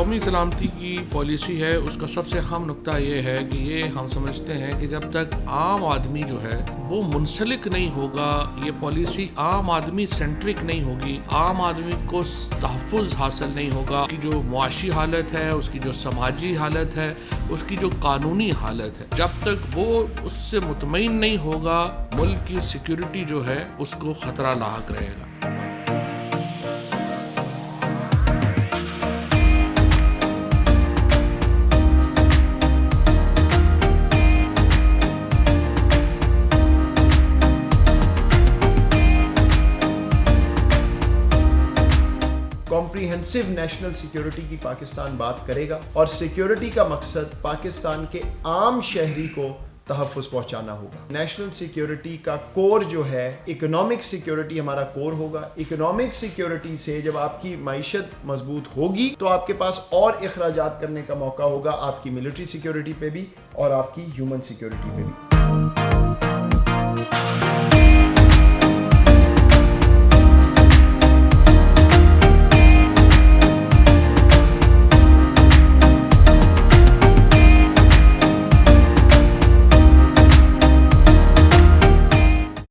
कौमी सलामती की पॉलिसी है उसका सबसे अहम नुक्ता ये है कि ये हम समझते हैं कि जब तक आम आदमी जो है वो मुंसलिक नहीं होगा, ये पॉलिसी आम आदमी सेंट्रिक नहीं होगी, आम आदमी को तहफ़्फ़ुज़ हासिल नहीं होगा, कि जो मुआशी हालत है, उसकी जो समाजी हालत है, उसकी जो कानूनी हालत है, जब तक वो उससे मुतमईन नहीं होगा, मुल्क की सिक्योरिटी जो है उसको ख़तरा लाहक रहेगा। कॉम्प्रिहेंसिव नेशनल सिक्योरिटी की पाकिस्तान बात करेगा और सिक्योरिटी का मकसद पाकिस्तान के आम शहरी को तहफ़्फ़ुज़ पहुंचाना होगा। नेशनल सिक्योरिटी का कोर जो है इकोनॉमिक सिक्योरिटी हमारा कोर होगा। इकोनॉमिक सिक्योरिटी से जब आपकी मईशत मजबूत होगी तो आपके पास और अखराजात करने का मौका होगा, आपकी मिलिट्री सिक्योरिटी पे भी और आपकी ह्यूमन सिक्योरिटी पे भी।